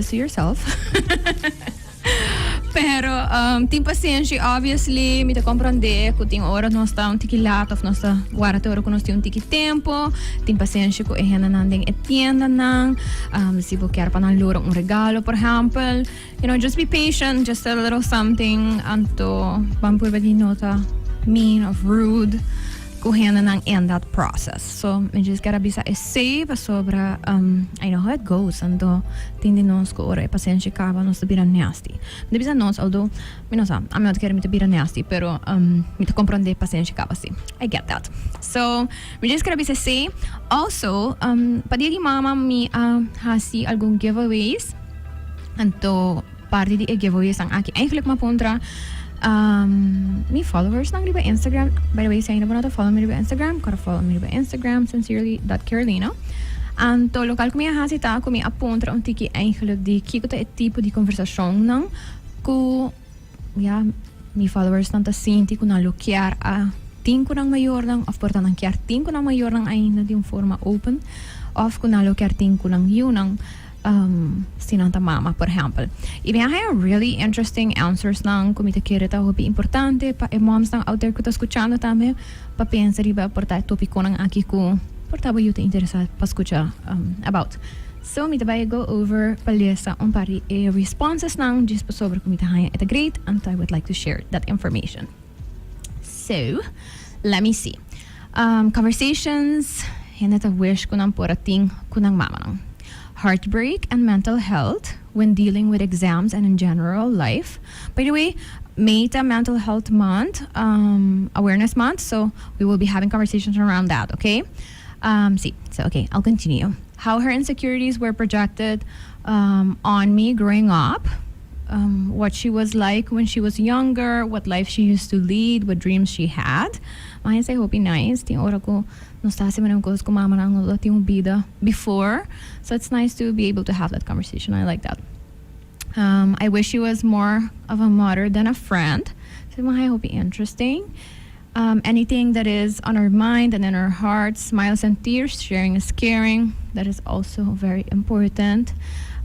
to yourself. Pero tem paciência, obviously, me te compreender que tem hora nós está tiki lato, nós está guarda hora que nós tem tiki tempo, tem paciência que é na ding etienda nang, se você quer para lura regalo, por exemplo, just be patient, just a little something, anto pampur ba di nota mean of rude. Kuhena nang end that process. So, we just gotta be safe sobra, I know how it goes, ando, tindi nos ko ora, pasensya ka ba, nos to be nasty. Di bisa nos, although, I'm not getting me to be nasty, pero, me to comprende pasensya ka ba si. I get that. So, we just gotta be safe. Also, padigi mama mi, hasi algung giveaways, anto, parte di giveaways ang aki, eigenlijk mapuntra, me followers nang riba Instagram. By the way, say na ba na to follow me riba Instagram? Kara follow me riba Instagram, sincerely.carolina. En to lokaal kom je hasita, kom je apontra om tiki eigenlijk die kiko ta het tipo di conversação nang ku ja me followers nang ta sinti ku na lokiar a tinko nang mayor nang of porta nang kiar tinko nang mayor nang ay na di forma open of ku na lokiar tinko nang yun nang sinanta mama, por ejemplo. Y me hay really interesting answers nang kumita kirita hobi importante pa moms nang out there ko ta escuchando también pa pensa riba por ta topico nang aki ko por ta ba yuta interesado pa escucha about. So mita ba go over palesa on pari responses nang just pa sobre kumita hay it's great and I would like to share that information. So let me see. Conversations hinata wish ko nang porating ko nang mama nang heartbreak and mental health when dealing with exams and in general life. By the way, May Mental Health Month, Awareness Month, so we will be having conversations around that, okay? Okay, I'll continue. How her insecurities were projected on me growing up, what she was like when she was younger, what life she used to lead, what dreams she had. Mas I hope nice. Ting ora ko nostasi man ko ko mama nang lo ting bida before. So it's nice to be able to have that conversation. I like that. I wish she was more of a mother than a friend. So I hope interesting. Anything that is on her mind and in her heart, smiles and tears, sharing is caring. That is also very important.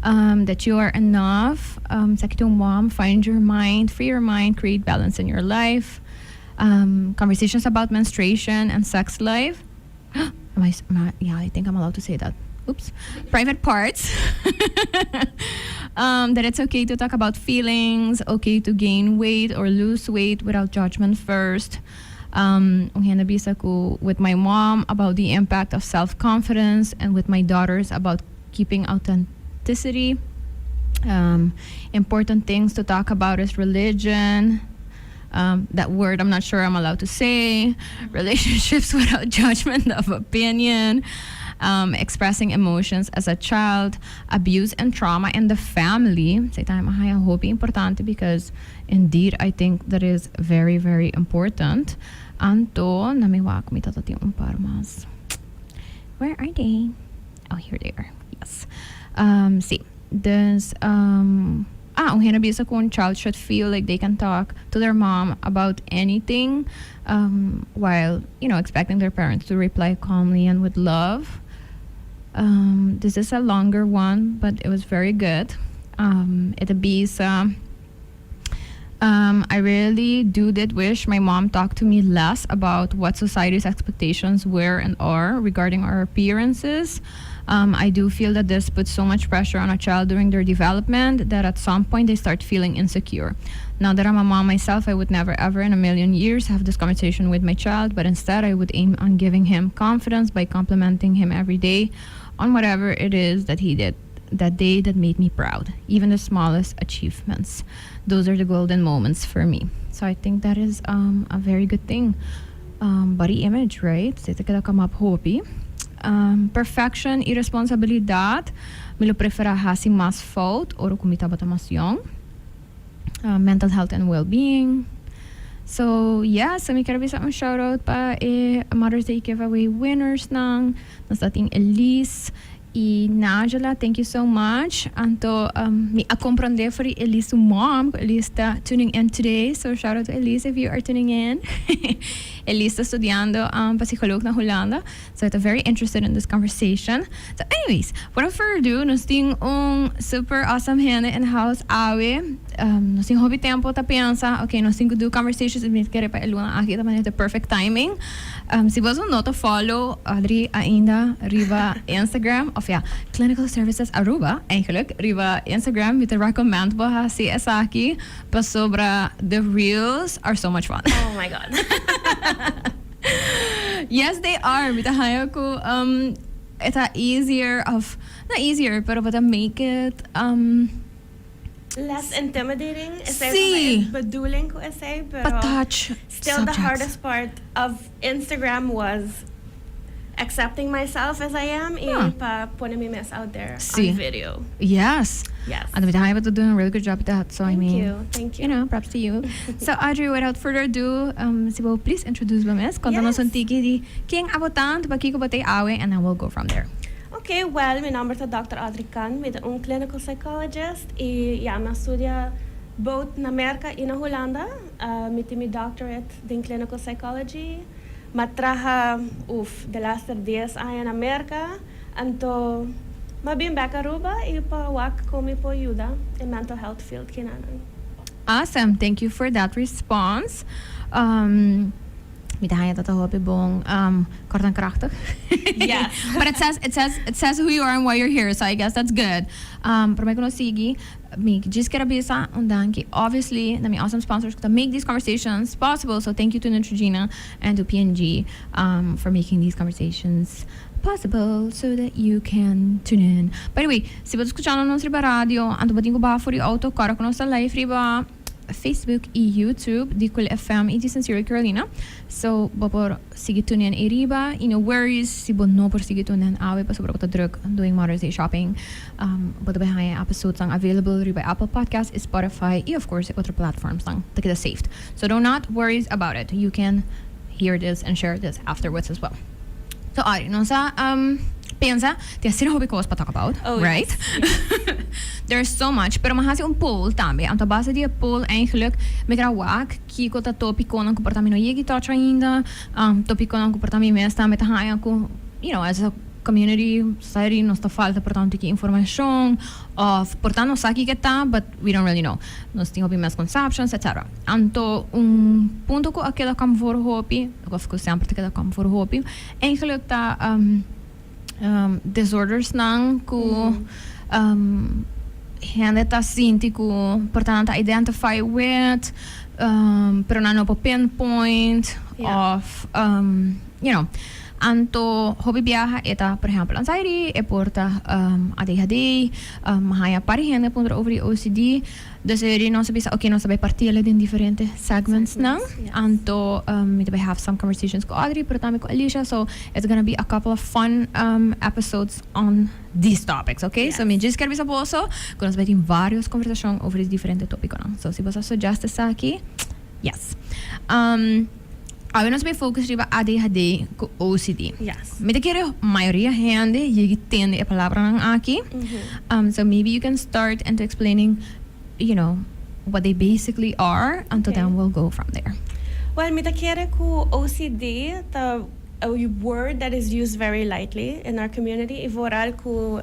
That you are enough. Sa kitong mom, find your mind, free your mind, create balance in your life. Conversations about menstruation and sex life. Yeah, I think I'm allowed to say that. Oops. Private parts. That it's okay to talk about feelings, okay to gain weight or lose weight without judgment first. Nabisa ko with my mom about the impact of self-confidence and with my daughters about keeping authenticity. Important things to talk about is religion. That word I'm not sure I'm allowed to say. Relationships without judgment of opinion. Expressing emotions as a child. Abuse and trauma in the family. Say time I hope importante because indeed I think that is very, very important. Anto, namiwak mi tatati parmas. Where are they? Oh, here they are. Yes. See, there's nabisa kung child should feel like they can talk to their mom about anything while, expecting their parents to reply calmly and with love. This is a longer one, but it was very good. I really did wish my mom talked to me less about what society's expectations were and are regarding our appearances. I do feel that this puts so much pressure on a child during their development that at some point they start feeling insecure. Now that I'm a mom myself, I would never ever in a million years have this conversation with my child, but instead I would aim on giving him confidence by complimenting him every day on whatever it is that he did that day that made me proud, even the smallest achievements. Those are the golden moments for me. So I think that is a very good thing. Body image, right? Sa ito kada kamap hopi. Perfection, irresponsabilidad, me lo prefera hasi mas fault or kumita bata mas young. Mental health and well-being. So, yeah, sa may karabisa ang shoutout pa Mother's Day giveaway winners ng nasating Elise E Najala, thank you so much. Anto, me a comprender for Elise mom. Elise está tuning in today. So shout out to Elise if you are tuning in. Elise está estudiando para psicólogo na Holanda. So I'm very interested in this conversation. So anyways, without further ado, nos ting super awesome hand in house awe. Nos ting hobby tempo ta pensa, okay, nos ting do conversations mit kere pa eluna aqui também the perfect timing. Se você não to follow Audrey ainda riba Instagram of ja, clinical services Aruba eigenlijk riba Instagram met de recommend ba si Asaki pa sobra the reels are so much fun. Oh my god. Yes, they are. With the haya ko it's easier of not easier but make it less intimidating. Sí. Bedoeling ko essay, pero touch still subjects. the hardest part of Instagram was accepting myself as I am and putting me mess out there on video. Yes. Yes. And with the haya doing a really good job at that. So Thank I mean, you. Thank you. You know, props to you. So Audrey, without further ado, Sibo, please introduce me, miss. Contanos un tiki di king abotan, bakiko batay awe, and then we'll go from there. Okay, well, mijn naam is Dr. Audrey Kan, met een clinical psychologist. En ja, ik studeer both in Amerika en in Hollanda. Met mijn doctorate in clinical psychology. Maar traha de laatste 10 jaar in Amerika. En toen ben ik in Aruba en kom ik voor Juda in mental health field. Awesome, thank you for that response. Met hij dat hobby bong kort en krachtig. Yes. But it says who you are and why you're here, so I guess that's good. Para mij sige, me just get a visa and danke. Obviously, na my awesome sponsors to make these conversations possible. So thank you to Neutrogena and to PNG for making these conversations possible so that you can tune in. By the way, se você escuchando nosso riba radio, anto batinho ba for auto, cara com nossa live riba Facebook e YouTube di Cool FM in San Siro, Carolina. So, bopor sige tunin eriba, no worries, si bo no por sige tunin awe pa sobra ko druk doing Mother's Day shopping. But the behind episodes ang available riba Apple Podcast, Spotify, and of course other platforms lang to get saved. So do not worry about it. You can hear this and share this afterwards as well. So, Ari, no sa pensa, ti asira hobby ko pa talk about, right? Yes. There's so much, pero mahasi poll tambe. Ang base di poll eigenlijk met rawak kiko ta topico ng comportamento yegi touch ainda, topico ng comportamento mesta met haya ko, you know, as a community, society, nos ta falta portanto que informação of portanto saki que tá, but we don't really know. Nos tinha misconceptions, etc. Anto punto ko aquela kam voor hopi, of course sempre aquela kam voor hopi, eigenlijk ta disorders nang ko hende ta sinti ko portanto identify with pero na po pinpoint of you know anto hobby viaja eta por ejemplo anxiety e porta ADHD mahaya pari hende punto over the OCD dus não sabe okay não sabe partilha in different segments now yes. Anto we have some conversations with Audrey pero também com Alicia, so it's gonna be a couple of fun episodes on these topics, okay? Yes. So me just quero ver saboso que nós vai ter várias conversações over esse diferente tópico, não? So se você suggest essa aqui, yes. Agora nós vamos focar sobre ADHD com OCD. Yes. Me te quero maioria gente e entende a palavra aqui. So maybe you can start into explaining, you know, what they basically are, and then we'll go from there. Well, me te quero com OCD, a word that is used very lightly in our community, e vooral com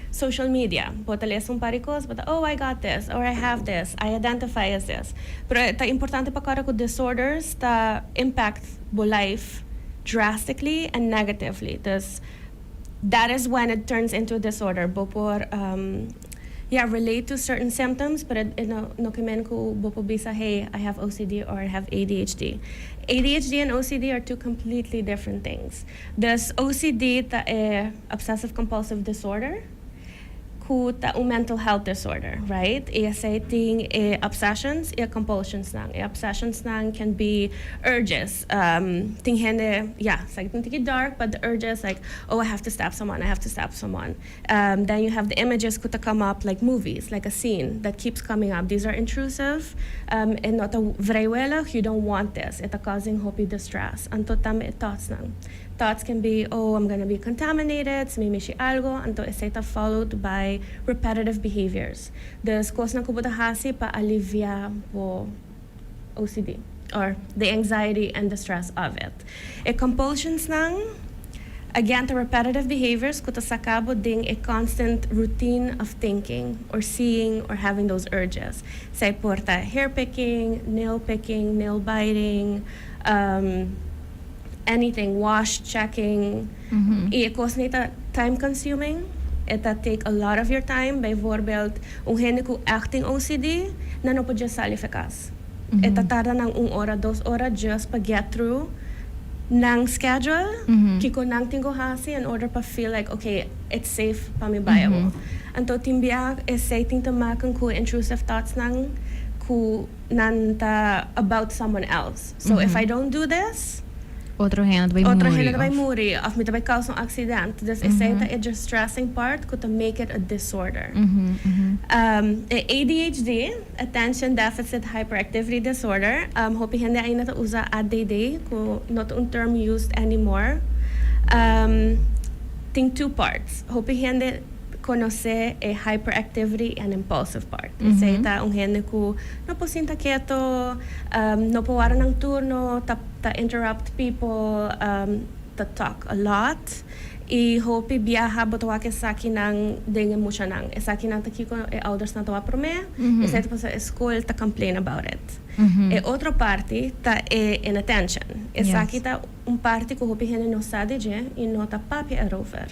social media. Bota les paricos, but oh, I got this, or I have this, I identify as this. Pero it's importante pa kara ko disorders that impact bo life drastically and negatively. That is when it turns into a disorder. Bopor relate to certain symptoms, but no kamen ko bopo bisa, hey, I have OCD or I have ADHD. ADHD and OCD are two completely different things. This OCD ta obsessive compulsive disorder. Ta mental health disorder, right? Ting obsessions, compulsions nang. Obsessions nang can be urges. Ting hende, like dark, but the urges like, oh, I have to stab someone, I have to stab someone. Then you have the images kuta come up like movies, like a scene that keeps coming up. These are intrusive, and not a vrywelig, you don't want this. It's causing hopi distress. Anto tame thoughts nang. thoughts can be, oh, I'm gonna be contaminated, sumimishi algo, anto iseta followed by repetitive behaviors. Dus kos na kubuta hasi pa alivia po OCD or the anxiety and the stress of it. E compulsions nang, again, the repetitive behaviors kuta sakabo ding a constant routine of thinking or seeing or having those urges. Say porta hair picking, nail biting, anything, wash checking. Ikos nita time consuming. Eta take a lot of your time. Bijvoorbeeld, hende ku acting OCD, na no po just salifikas. Eta tarda ng 1 ora, 2 ora just pa get through ng schedule, kiko nang tingo hasi in order pa feel like, okay, it's safe pa mi bayabo. Anto timbiak is say ting tamakan ku intrusive thoughts nang ku nanta about someone else. So if I don't do this, Otro hand by muri of mita by cause ng accident. Dus is say that it's just stressing part could to make it a disorder. ADHD, attention deficit hyperactivity disorder. Hopi hindi ay nata usa ADD ko not un term used anymore. Think 2 parts. Hopi hindi conoce a hyperactivity and impulsive part. Isa ita ang hende ko no po sinta quieto, no po wara ng turno, ta interrupt people, ta talk a lot. I hope biyaha botawa ke saki ng dingen mo siya nang. Saki nang takiko e elders na tawa prome. Isa ita po sa school ta complain about it. E otro parte ta e inattention. Saki ta un parte ko hope hende no sadije in no ta papi arover.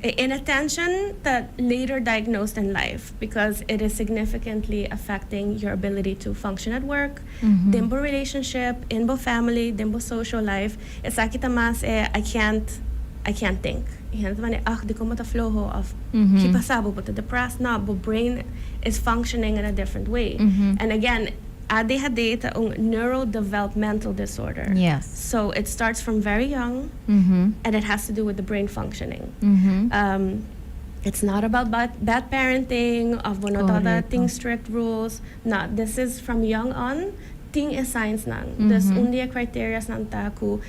Inattention that later diagnosed in life because it is significantly affecting your ability to function at work, dimbo relationship, inbo family, dimbo social life. Esakita mas I can't think. Ihan man di ko mata flow of kipasabo but depressed na but brain is functioning in a different way. And again, ADHD ang neurodevelopmental disorder. Yes. So it starts from very young, and it has to do with the brain functioning. It's not about bad parenting, of bonotata, ting strict rules. No, this is from young on. Ting is science nang. This undia criteria nang taku.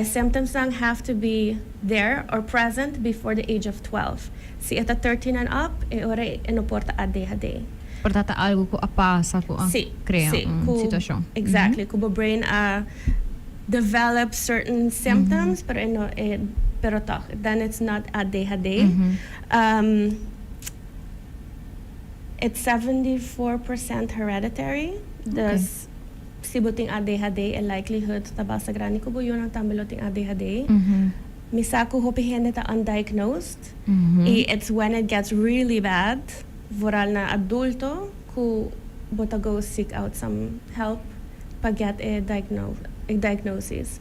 Symptoms nang have to be there or present before the age of 12. Si at 13 and up, ore inoporta ADHD. Portata algo ko apasa ko ang krea sitwasyon. Exactly. Kubo brain develop certain symptoms pero pero talk. Then it's not ADHD. It's 74% hereditary. Thus, sibuting ADHD a likelihood tabasa grani kubo yun ang tambiloting ADHD. Misako hopihin nita undiagnosed. It's when it gets really bad. Voral na adulto who bota go seek out some help pag get a diagnosis.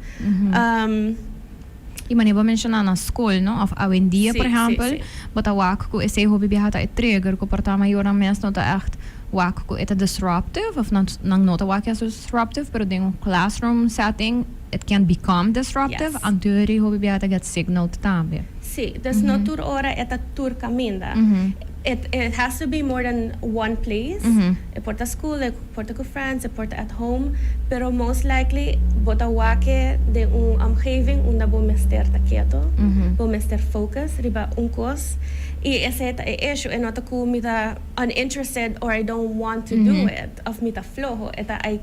Imani ba mensiona na school, no? Of awendia, por exempel. Bota wak ko ese hobi bihata e trigger ko parta mayor ang mes nota echt wak ko eta disruptive of nang nota wak as disruptive pero ding classroom setting it can become disruptive and duri hobi bihata get signaled tambe. Sí, des no tur ora eta tur caminda. It has to be more than one place. Porta school, porta ko friends, porta at home. Pero most likely, bota wake de having una bo mester taquieto, bo mester focus, riba kos. I eseta issue, enota ko mita uninterested or I don't want to do it, of mita flojo, eta I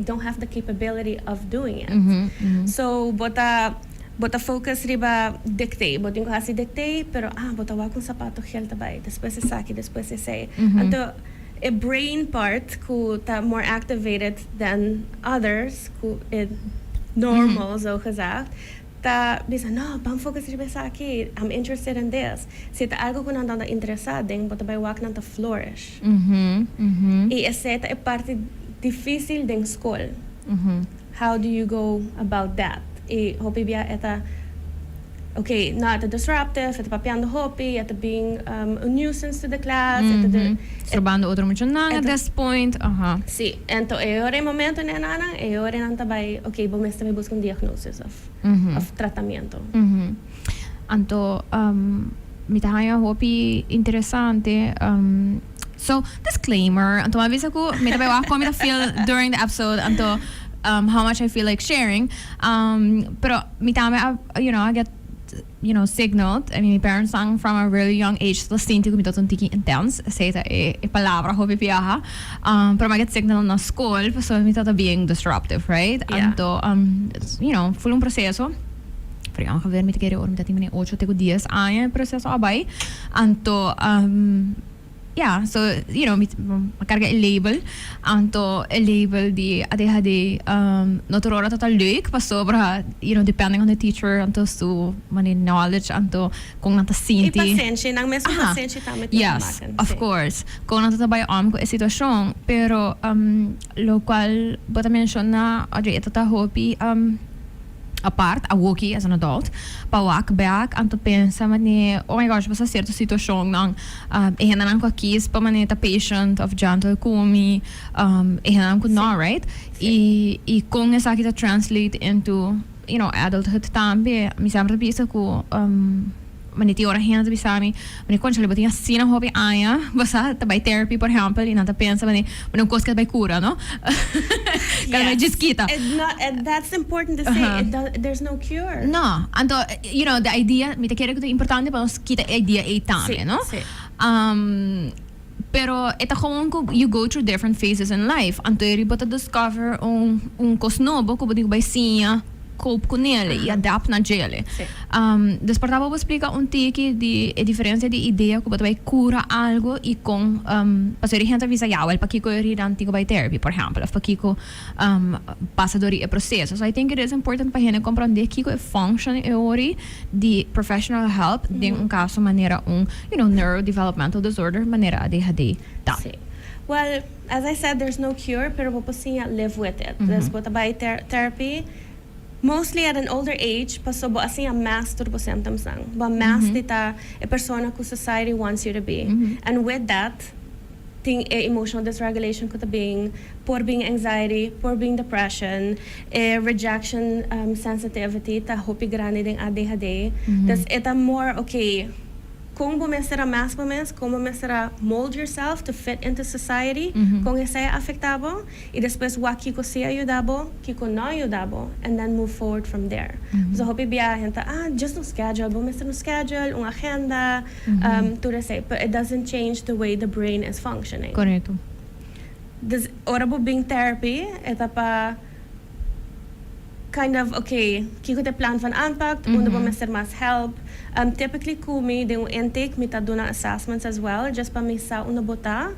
don't have the capability of doing it. So, bota focus riba dictate. Boting ko hasi dictate, pero bota wakong sapato hiyal tabay. Después se saki, después se say. Anto, a brain part ko ta more activated than others, ko normal, so gezegd. Ta bisa, no, bang focus riba saki. I'm interested in this. Sita algo ko nang interesado, ding bota bay wak nang ta flourish. I eseta e parte difícil ding school. How do you go about that? Hopi biya eta okay, not a disruptive, eta papiando hopi, eta being a nuisance to the class, Strobando otro mucho nang at this point. Sí, ento eore momento na nanang, eore nang tabay, okay, bumesta may buscang diagnosis of tratamiento. Anto, mitahaya hopi interesante. So, disclaimer, anto mabisa ko, mitabay wako, feel during the episode, anto, how much I feel like sharing. Pero I get signaled. I mean, my parents sang from a really young age, so sinti ko mito tiki intense. Say ta palabra ho pipiaha. Pero I get signal na school, so mito ta being disruptive, right? Yeah. Anto, full un proceso. Pero ang kaver mito kere or mito tingin 8 te ko 10 años proceso abay. Anto, so makarga label anto label di ADHD naturora total leuk pa sobra depending on the teacher anto su mani knowledge anto kung nata sinti pasensya nang mesmo pasensya tamit yes of course kung nata tabay ko e sitwasyon pero lo cual bota mention na Audrey ito ta hopi apart, a walkie as an adult, pawak back, anto pensa mani, oh my gosh, basta certa sitwasyon ng ihanan ko akis pa mani ta patient of gentle kumi, ihanan ko na, right? I kung esa kita translate into, adulthood tambi, misam bisa ko, maniti ora hena ta bisami mani koncha le botinha sina hobi aya basta tabay therapy por example inata pensa mani koska bay cura no kala may jiskita and that's important to say there's no cure no anto the idea mi te kere ko importante pa kita idea e tame no pero ita kung you go through different phases in life anto eri bota discover kosnobo ko boding bay siya cope con ele e adapt na gele. Despertava vou explicar tiki de a diferença de ideia que vai cura algo e com passar gente avisa já el pakiko ir antigo by therapy por exemplo of pakiko passadori e processo. So I think it is important para gente compreender kiko e function e ori de professional help de caso maneira neurodevelopmental disorder maneira ADHD tá. Well, as I said, there's no cure, pero você live with it. Desperta by therapy. Mostly at an older age, pasobo assim a master po symptoms lang. Ba mask dita a persona who society wants you to be. And with that, ting emotional dysregulation could being anxiety, being depression, rejection sensitivity ta hopi grande ding ADHD. Das ita more okay. Kung bumesera mas kung bumesera mold yourself to fit into society, kung isa afektabo, e después kiko siya ayudabo, kiko no ayudabo, and then move forward from there. So hopi biyahin ta, just no schedule, bumesera no schedule, agenda, to say, but it doesn't change the way the brain is functioning. Correcto. This orabo being therapy, eta pa kind of okay, kiko te plan van aanpak, uno bumesera mas help. Typically kumi de intake mita duna assessments as well just pa misa una bota.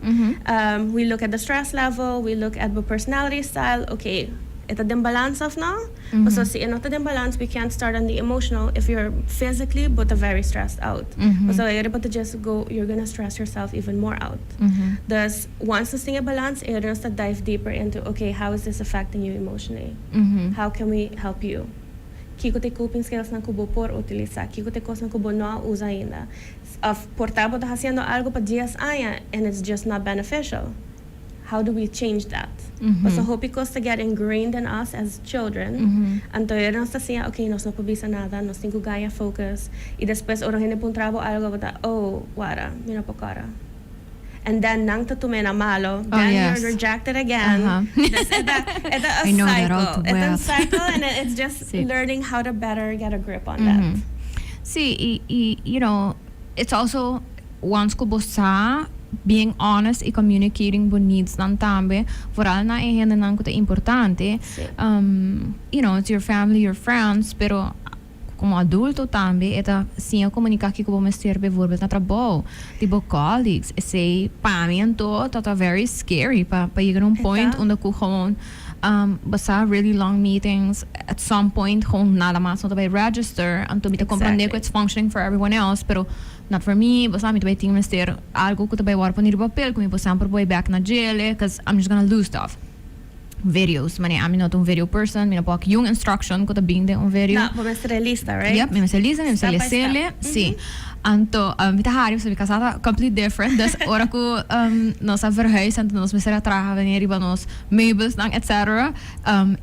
We look at the stress level, we look at the personality style. Okay, ito din balance of na. So si ito din balance, we can't start on the emotional if you're physically but very stressed out. So you're able to just go, you're gonna stress yourself even more out. Thus, once this thing a balance, you're gonna start dive deeper into okay, how is this affecting you emotionally? How can we help you? Kiko te coping skills ng kubo por utiliza, kiko te cosas ng kubo no usa ainda. Portabo ta haciendo algo pa 10 años and it's just not beneficial. How do we change that? So hope because to get ingrained in us as children, anto yun sa siya, okay, nos no pabisa nada, nos tingo gaya focus, y después orang hindi pun trabo algo bata, wara, mina po kara. And then nang tatume na malo, then you're rejected again. It's a cycle. It's a cycle, and it's just learning how to better get a grip on that. See, it's also once ko bosa being honest and communicating with needs ng tambe, vooral na nang ko te importante. It's your family, your friends, pero como adulto também eta sim a comunicar que como mestre bijvoorbeeld na trabalho tipo colleagues say para mim então tá very scary para chegar point onde eu gewoon basta really long meetings at some point gewoon nada mais não vai register então me te compreender que it's functioning for everyone else pero not for me basta me vai ter mestre algo que vai war panir papel como basta por boy back na jail because I'm just gonna lose stuff. Videos. I'm not a video person. I'm not yung instruction ko tabing de un video. Na, mestre lista, right? Yep, mestre lista, mestre lesele. Sí. Anto, mitahari sa kasata completely different. Das ora ko nos verhuis anto nos mestre traha wanneer iba nos meubels nang etc.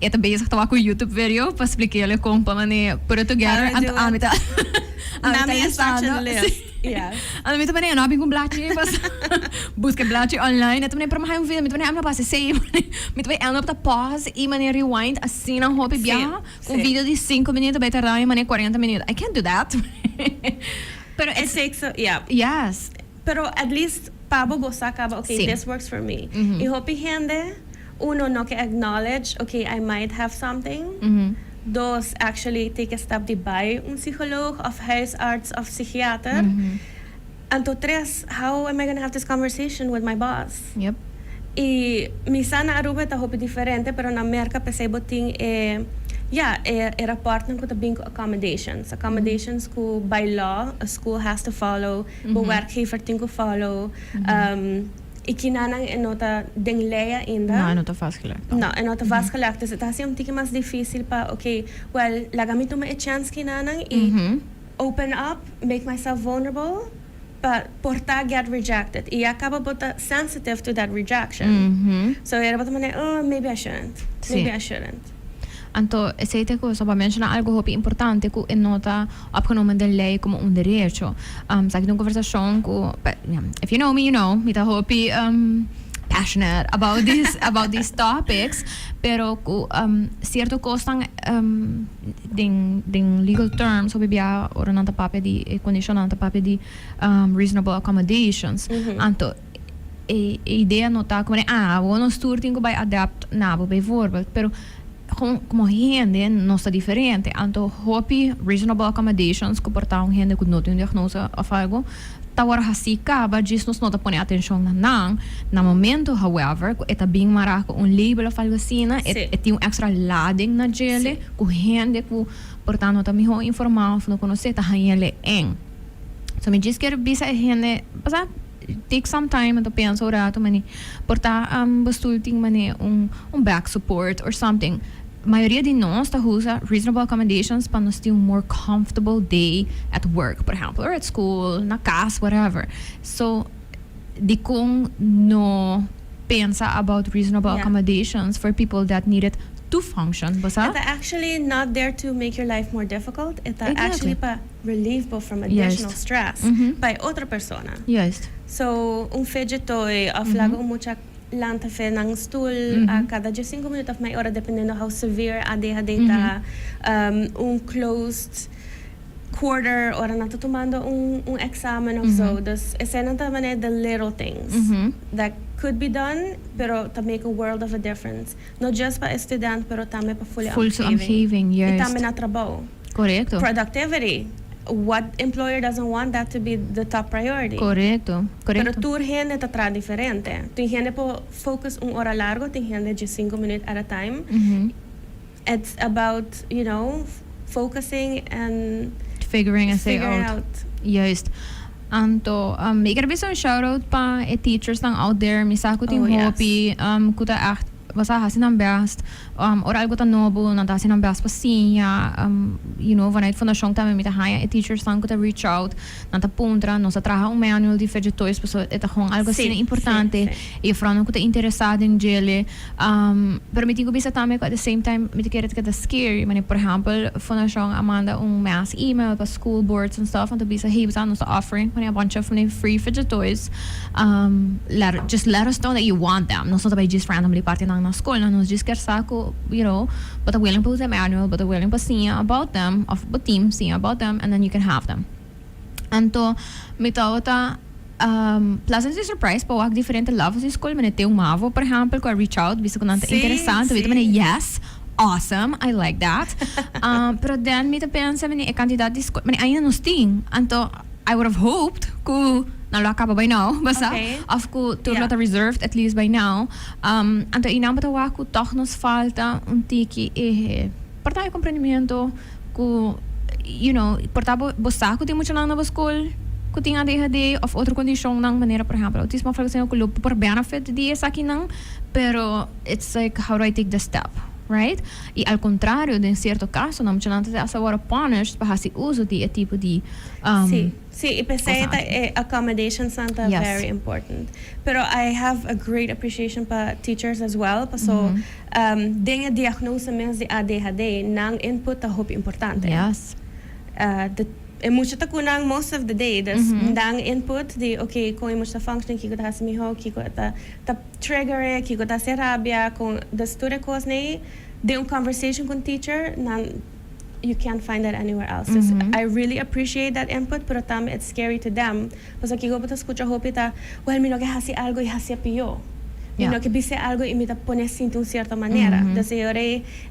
Eta bezig tawa ko YouTube video pa expliquele kung pa mani put it together anto amita. Nami instruction list. Yes. Ano, mito pa na yan, nabing kong blachi, pas busca blachi online, ito na yung parang film, mito pa na yung pa save, mito pa yung pa pause, ima na rewind, assim ang hopi biya, kung video di 5 minutos, ba ito man 40 minutos. I can't do that. Pero It takes, yeah. Yes. Pero at least, pabobosa ka ba, okay, Sim. this works for me. I hope ihende, uno, no, acknowledge, okay, I might have something. Dos, actually take a step di buy un psycholog, of huisarts, of psychiater. And to tres, how am I gonna have this conversation with my boss? Yep. Y misa na aruba ta hopi diferente, pero na merka pesebo ting rapport ng kutabing ko accommodations. Accommodations ko by law, a school has to follow, werkgever ting ko follow. Ikinanang enota ding leia inda. No, enota vastgelegd. No, enota vastgelegd. Dus het is een tikje mas difícil pa, okay, well, lagamito ma a chance kinanang open up, make myself vulnerable, but porta get rejected. I acaba bota sensitive to that rejection. So era bota man, oh, maybe I shouldn't. Maybe I shouldn't. Anto, aceite ko, so pa mencionar algo hopi importante ko enota opgenomen de lei como un derecho. Sa akin conversation ko, if you know me, you know, mita hopi passionate about these topics, pero ko cierto cosang ding legal terms so bibia ora nanta pape di condition nanta pape di reasonable accommodations. Anto idea nota como wono sturting ko by adapt na bijvoorbeeld, pero como gente não está diferente, então hopi reasonable accommodations que portar gente que não tem diagnose of algo, tawar hasi acaba disso nos nota pone atenção na momento, however, eta bem marca um label of algo assim, tem um extra lading na gele, com gente que portar nota melhor informação, não conhece tá ele so me diz que bisa gente, passa take some time to pensa orato mani portar bestulting mani back support or something. Maioria de nós usa reasonable accommodations para nós ter more comfortable day at work, por exemplo, or at school, na casa, whatever. So, di kung no pensa about reasonable accommodations for people that need it to function, basta? It's actually not there to make your life more difficult. It's actually pa relieve from additional stress by otra persona. Yes. So, fidget toy, of lago mucha lanta fe ng stool, cada 5 minutos of may ora, dependendo how severe ADHD ta, closed quarter, ora natutumando examen of so. Dus, esena ta man the little things that could be done, pero to make a world of a difference. Not just pa student, pero tame pa fully saving, yes. Itame na trabaho. Correcto. Productivity. What employer doesn't want that to be the top priority? Correcto. Pero tu gente está diferente. Tu gente po focus hora largo, tu gente just 5 minutes at a time. It's about, you know, focusing and figuring out. Yes. Anto, ik er best een shout-out pa teachers lang out there. Misa ko ting hopi, kuta echt basta hasin ang best, or algo ta nobo, nanta hasin ang best pa siya, you know, vanuit fondasyon tayo may tahaya, teachers lang ko ta reach out, nanta puntra, no sa traha manual di fedjetoys, so ito kung algo sina importante, e frano ko ta interesado in jele, pero miti ko bisa tame ko at the same time, miti keret ka ta scary, mani, for example, fondasyon amanda mass email pa school boards and stuff, anto bisa, hey, basta no sa offering, mani a bunch of free fedjetoys, just let us know that you want them, no so tabay just randomly parte ng school, no nos diz sako, you know, but a willing to manual, but a willing to see about them, of the team see about them, and then you can have them. Anto, mitawata pleasantly surprised pa wag different levels in school, manete yung mavo, por example, ko reach out, bisa ko nanta interessante, vita mane yes, awesome, I like that. Pero then mita pensa mane kandidat di school, mane ayun nos ting, anto I would have hoped ko nalaka pa by now, basta of ko turlo ta reserved at least by now. Anto inambatawa ko toch nos falta un tiki porta comprendimiento ko, you know, portabo bosta ko ti mucho lang na school ko tinga ADHD of otro kondisyon ng manera, por ejemplo autismo, for example, ko por benefit di sa akin nang, pero it's like how do I take the step, right? E al contrario, in cierto caso, não mucho antes asa wara punished para si uso di tipo di Sí, y accommodations santa very important. Pero I have a great appreciation pa teachers as well. So, dinge diagnose mens di ADHD, nang input ta hope importante. Yes. The e mucho ta kunang most of the day das dang input di okay kung imo sa function kiko ta samiho kiko ta trigger kiko ta se rabia kung das ture kos nei de un conversation con teacher nan you can't find that anywhere else. I really appreciate that input, pero tam it's scary to them. Pues aquí go putas escucha hopita, well, mi no que hasi algo y hasi apio. Mi no que bise algo y mi ta pone sinto cierta manera. Entonces yo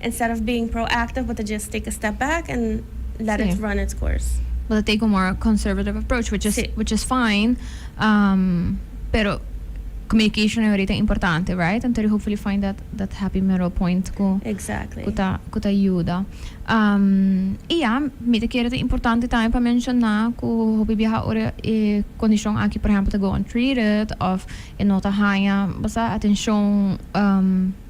instead of being proactive, but to just take a step back and let it run its course. But take a more conservative approach, which is fine. Pero communication is very importante, right? And to hopefully find that happy middle point exactly. Kuta ayuda. Mita kira te importante tayo pa mention na ku hobi biha ora e kondisyon aki por exemplo to go untreated of nota haya basta atensyon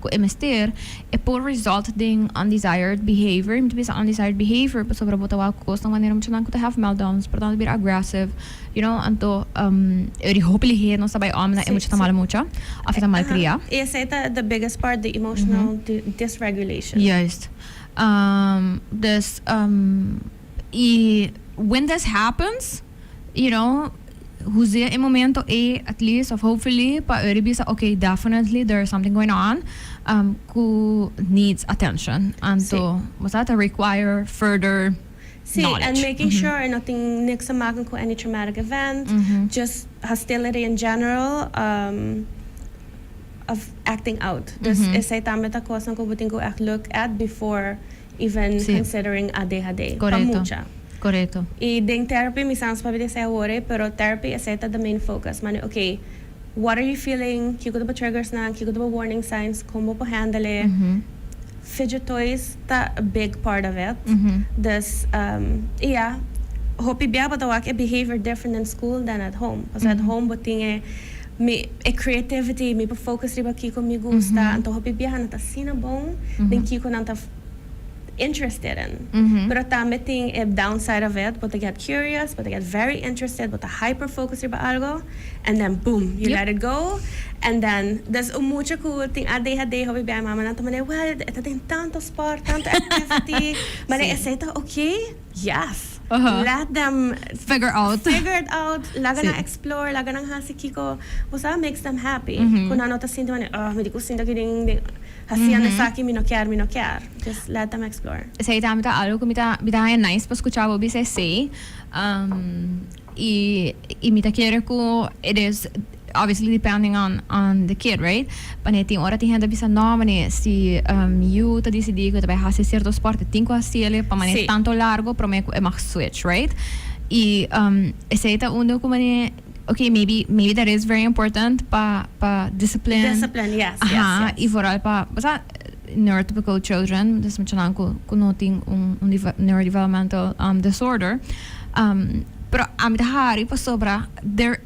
ku emester e por result ding undesired behavior mita bisa undesired behavior pa sobra botawa ku ng manera mo ku to have meltdowns portanto bir aggressive anto hopefully here no sabay na mucho tamal mucha after malcria yes ita the biggest part the emotional dysregulation. Yes. When this happens, who's there in momento at least of hopefully pa bisa okay, definitely there's something going on who needs attention and so was that to require further knowledge. And making sure nothing next ko any traumatic event, just hostility in general, of acting out. Dus isa'y tama ta ko ko buting ko look at before even considering ADHD. Correcto. I ding therapy misans pa bide sa worry, pero therapy is the main focus. Mani okay, what are you feeling? Kiko ba triggers na? Kiko ba warning signs? Como po handle? Fidget toys, ta a big part of it. Dus hopi biya ba tawak behavior different in school than at home. Because at home buting creativity, mi pa-focus riba kiko mi gusta, anto hopi biyahan na ta sinabong, din kiko nang ta interested in. Pero tamiting a downside of it, but to get curious, but to get very interested, but to hyper-focus riba algo, and then boom, you let it go, and then there's mucho ko ting ADHD hobi biyahan mama nanto mane, well, ito din tanto sport, tanto activity, mane eseta, okay, yes. Let them figure it out. Laga na explore, laga nang hasi kiko. Wasa makes them happy. Kung ano ta sinto man, hindi ko sinto kining hasian na saki mi no kyar. Just let them explore. Sa ita mita algo kumita bitahan nice pas kuchabo bi say imita quiere ko it is obviously depending on the kid, right? Paneting ora ti handa bisa no mane si you ta decidi ko tabai hasi certo sport tinko hasile pa mane tanto largo pro me e mag switch, right? Eseita uno ko mane okay, maybe that is very important pa discipline. Yes. I foral pa basta neurotypical children, das mencionan ko noting un neurodevelopmental disorder. Pero amit hari pa sobra there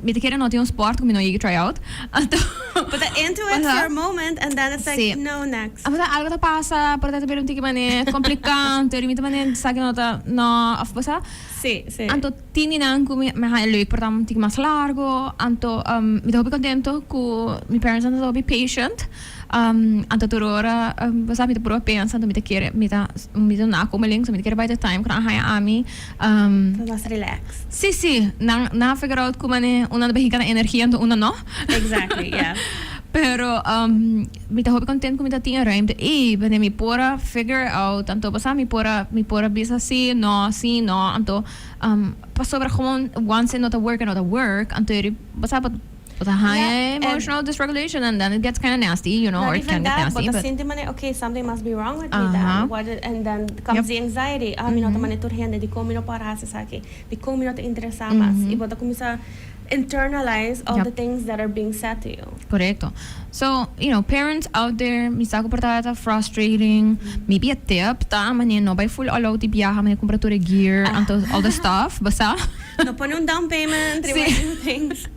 mi te quieren no tiene un sport como no llegue tryout. But into it for a moment and then it's like no next. Algo ta pasa, pero te pero un tiki mane complicante, rimita mane sa que no afpasa. Sí. Anto tini nang ko me ha leuk por tam tiki mas largo, anto mi to contento ko mi parents anto to be patient. Anto turora basta mi te puro pensa, anto mi te quiere mi na ko maling so mi te quiere by the time kana haya ami mas relax. Sí, na figure out kung una nabahin ka na enerhiya and una no. Exactly, yeah. Pero mita hobi content ko mita tinga rhyme bane mi pora figure out anto basta mi pora bisa si no anto pasobra como once not a work anto basta high emotional dysregulation and then it gets kind of nasty, or it can get nasty. But okay, something must be wrong with me then. And then comes the anxiety. Mi no tamane turhende, di ko mi no para hasa saki, di ko mi no te interesa mas. Ibo ta kumisa internalize all the things that are being said to you. Correcto. So, parents out there, misa ko portada frustrating, maybe a tip, mani no by full allow ti biyaha, mani kumpra gear, all the stuff, basta. No pone un down payment, new things.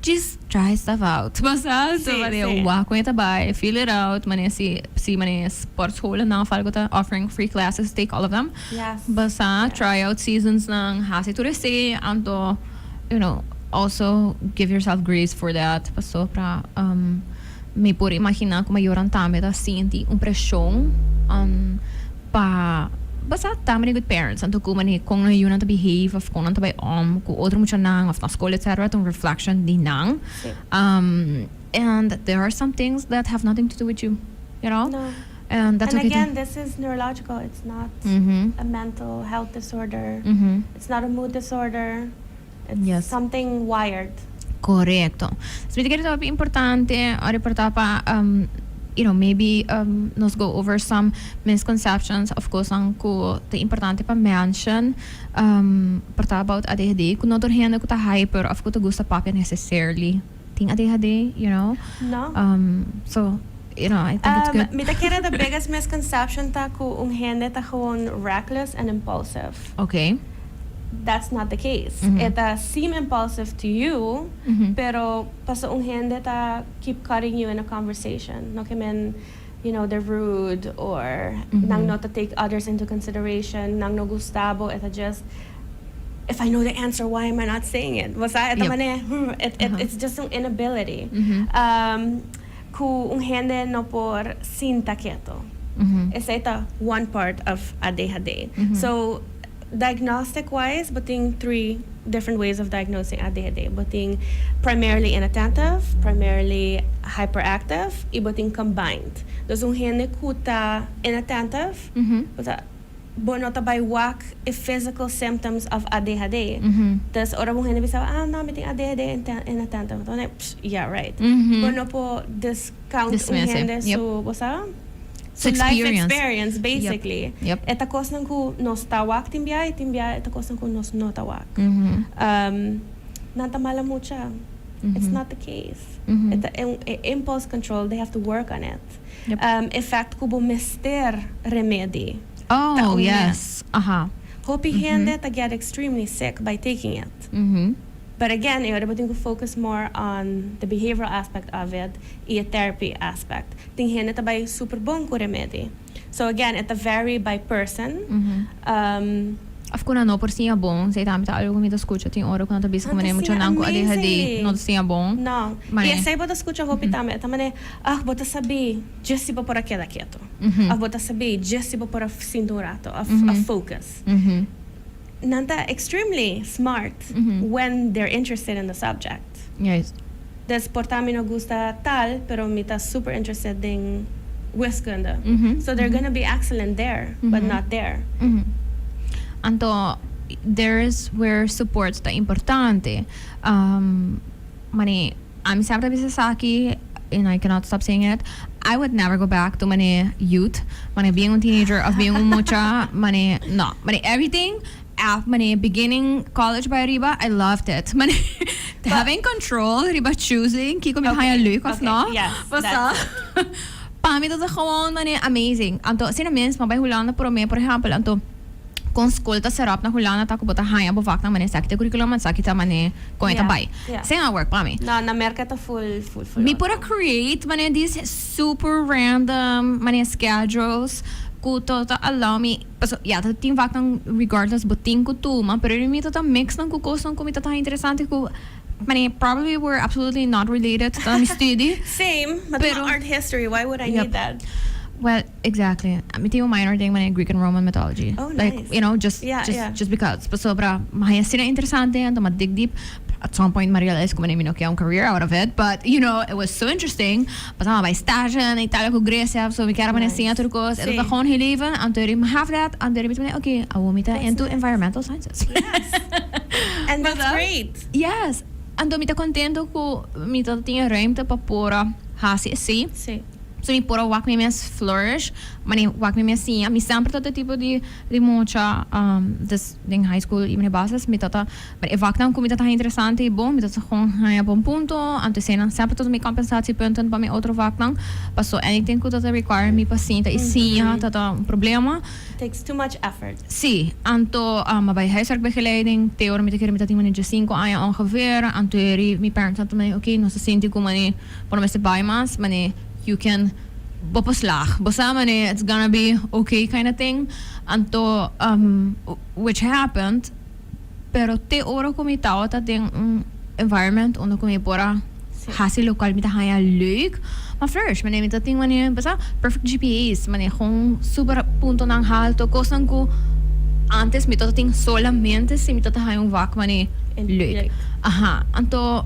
Just try stuff out. Basta, so mani walk with a feel it out, mani si mani sports hole na falgo ta offering free classes, take all of them. Yes. Basta, try out seasons ng hasi turese, anto, also give yourself grace for that. Paso pra me por imaginar kung mayoran tame da sinti pressyon pa basta tama good parents anto kung mani kung na yun ang to behave of kung nanto bay kung otro mo siya nang of na school etc. Itong reflection din nang and there are some things that have nothing to do with you know. No. And that's and okay again, this is neurological. It's not a mental health disorder. It's not a mood disorder. It's something wired. Correcto. So, may ito importante, o reporta pa, maybe nos go over some misconceptions. Of course, ang ko, the importante pa mention, parta about ADHD. Kung notor hiyanda ko ta hyper, of ko to gusto pa necessarily. Ting ADHD, you know? No. So, I think it's good. Mita kira the biggest misconception ta ko hiyanda ta ko reckless and impulsive. Okay. That's not the case. It seem impulsive to you, pero paso hiyanda ta keep cutting you in a conversation. No kamen, they're rude or nang no to take others into consideration, nang no gustabo, ita just if I know the answer, why am I not saying it? It's just an inability. Ku hende no por sinta quieto. Esa one part of ADHD. So diagnostic-wise, buting 3 different ways of diagnosing ADHD. Buting primarily inattentive, primarily hyperactive, ibuting combined. Dos hende kuta inattentive, bono tabay wak physical symptoms of ADHD. Tas ora mong hende bisa no, miting ADHD inattentive. Yeah, right. Bono po discount hende so bosa. So life experience basically. Yep. Eta kos nang ku nos tawak timbya eta kos nang ku nos no tawak. Nantamala mucha. It's not the case. Eta impulse control, they have to work on it. Effect kubo mister remedy. Oh, yes. Hopi hende ta get extremely sick by taking it. But again, I would focus more on the behavioral aspect of it, a therapy aspect. Ting hende ta by super bon ko remedy. So again, it vary by person. Of course, no por siya bong sa itami ta alo kumita escucha ting oro kung natabis ko mane mucho nang ko ADHD no siya bong. No. Yes, ay bota escucha hopi tami tamane bota sabi just sibo para queda quieto. Bota sabi just sibo para sinturato of focus. Nanta extremely smart when they're interested in the subject. Yes. Des portami no gusta tal, pero mita super interested in wiskunda. So they're gonna be excellent there, but not there. Anto, there's where supports ta importante. Mani, I'm sabi bisa saki, and I cannot stop saying it. I would never go back to mani youth, mani being a teenager, of being mucha, mani everything. Mani beginning college by Riba, I loved it. Mani having control, Riba choosing, kiko mi haya look of no. Yes. Basta. Pami to the gewoon mani amazing. Anto sina mens mabay hulana por me, for example, anto kung school ta serap na hulana ta ko bota haya bovak na mani sakita curriculum man sakita mani ko ita bay. Say na work pami. Na merka ta full. Me pura create mani these super random mani schedules. To allow me so ta ting vak nang regardless buting ko tu man pero mi ta mix nang kukos nang kumita ta interesante ko mani probably were absolutely not related to my study. Same, but pero art history, why would I need that? Well, exactly. Mi tiyo minor thing man Greek and Roman mythology. Oh, like nice. Just because but sobra mahaya sila interesante and ma dig deep. At some point, I realized ko man yung career out of it. But, it was so interesting. Pasama by stage na Italia ko Grecia. So, we kaya man siya turkos. Ito ta gewoon heleven. Anto rin have that. Anto rin bitman, okay, awumita into environmental sciences. Yes. And that's great. Yes. Anto mita contento ko, mita tinha remta pa pura hasi si. So, mi pura wak mi mes flourish. Mani wak mi mes siya. Mi sempre todo tipo de mocha des ding high school even bases mi tata but e wak nam ko mi tata interessante bom mi tata gewoon haya bom punto anto sena sempre todo mi compensatiepunten pa mi outro wak nam paso anything ko tata require mi paciente e siya tata problema takes too much effort. Sí, anto mabay huiswerkbegeleiding teor mi tekere mi tati mani 5 aya ongeveer anto eri mi parents anto mani okay no se senti ko mani por me se baimas mani you can boposlag. Bosamane, it's gonna be okay kind of thing. Anto, which happened, pero te oro kumitaw ta ding environment uno kumi pora hasi lokal mita haya leuk. Maar first, mane mita ting mane basta perfect GPAs, mane kung super punto ng halto kosang ko antes mita ting solamente si mita haya yung vak mane leuk. Aha, anto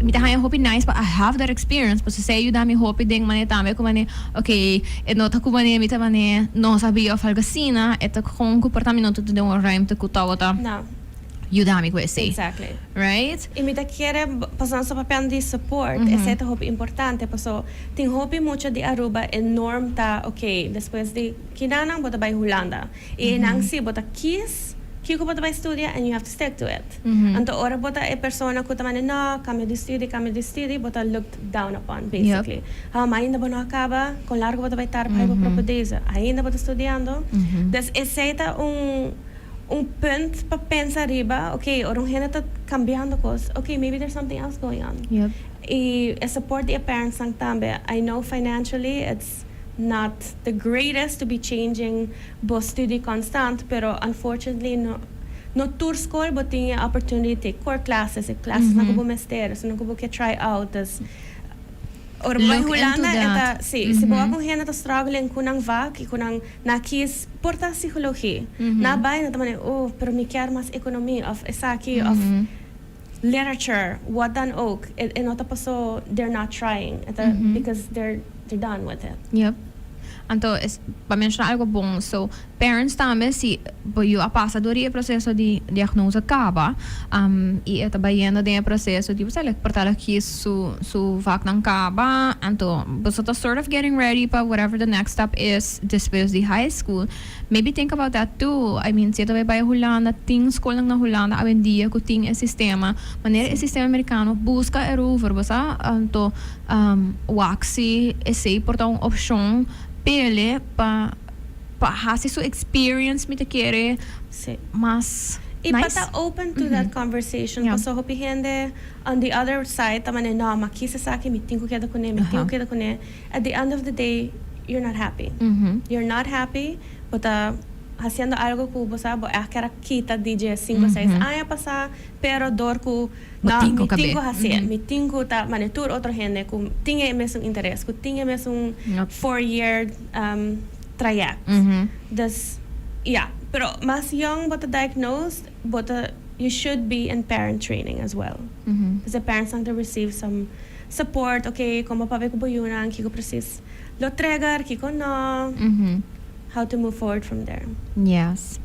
mita haya hopi nice but I have that experience but say you dami hopi ding mane tame ko mane okay nota ko mane mita mane no sabia falgasina eta kung comportamento to ding rhyme to kutawata No. you dami ko say Exactly. right E mi quiere pasar sa papel de support, ese es hopi importante, paso ting hopi mucho de Aruba enorm ta okay, después de kinanang bota bay Holanda. E nang si bota kis Kiko bota bay studia and you have to stick to it. Anto ora bota e persona ko tamane na cambio de study bota looked down upon basically. Ainda bota acaba con largo bota bay tar pai propodeza. Ainda bota estudiando. Des essa un punt para pensar riba, okay, or gente está cambiando cosas. Okay, maybe there's something else going on. yep E support the parents sang tambe. I know financially it's not the greatest to be changing bo study constant, pero unfortunately no tour school but tinha opportunity to take core classes na kubo mester, so no kubo ke try out as or by Holanda eta si buwa kung hena to struggling kunang vak kunang nakis porta psikologi na bay na tamane pero mi kyar mas economy of esaki of literature what dan oak enota paso they're not trying because they're done with it. yep anto pa-mencionar algo bom so parents também se boyo a passa do processo de diagnose acaba e eta bayendo de processo de você portar aqui su vac não acaba anto você tá sort of getting ready para whatever the next step is depois de high school maybe think about that too. I mean se também vai Holanda ting school na Holanda a dia ko ting esse sistema maneira esse sistema americano busca erover você anto waxi esse portar uma opção pele pa hasi su experience mi te quiere mas E nice. pata open to that conversation. Paso hopi hende on the other side tamane na makisa sa akin miting ko keda kune at the end of the day you're not happy. You're not happy but haciendo algo ko bosa bo akara kita DJ 5-6 aya pasa pero dor ko na miting ko hasi miting ko ta mane tour otro hende ko tinge mesong interest ko tinge mesong 4-year traject. Pero mas young but diagnosed but you should be in parent training as well. Because the parents have to receive some support. Okay, kung mapabe ko boyunan, kiko precis lo trigger, kiko no. How to move forward from there. Yes.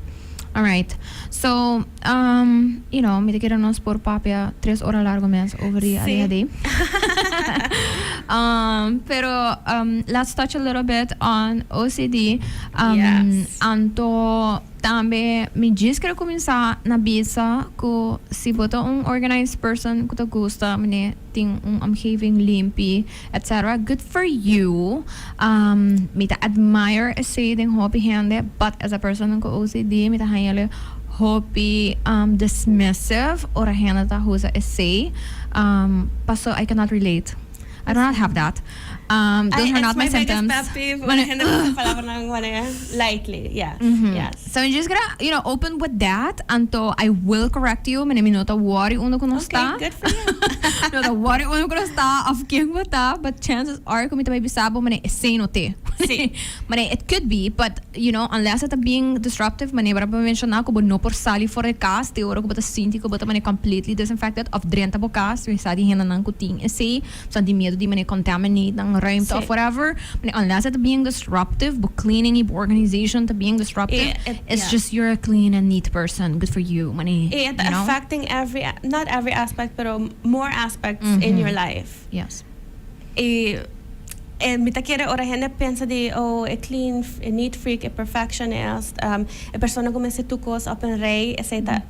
All right. So, you know, me te queremos por papia 3 horas largo mes over the ADHD. Pero let's touch a little bit on OCD. Yes. Anto tambe me diz que começar na bisa ko si boto organized person ko to gusta mene ting amhaving limpi etc. Good for you. Me ta admire say ding hobby hande but as a person ko OCD me ta hayale hobby dismissive or a handa ta husa essay. Paso I cannot relate. I do not have that. Those are not my symptoms. It's my biggest pet peeve when hindi ko sa palabra ng lightly. Yeah. Yes. So I'm just gonna, you know, open with that. Anto, I will correct you. Mene minuto worry uno ko sta. Okay, good for you. No, the worry uno ko sta of king mo ta, but chances are kung may bisabo mene essay no te. Mene it could be, but you know, unless it's being disruptive, mene bara pa mention na ko bo no por sali for a cast, te oro ko bata sinti ko bata mene completely disinfected of drenta bo cast, may sadi hina nang kuting essay, so di medo di mene contaminate ng rhyme to of whatever. Unless it's being disruptive, but cleaning the organization to being disruptive, it's just you're a clean and neat person. Good for you. It's affecting not every aspect, but more aspects in your life. Yes. Mita quiere ora gente pensa de a clean, a neat freak, a perfectionist, a persona como se tucos up en rey, etc.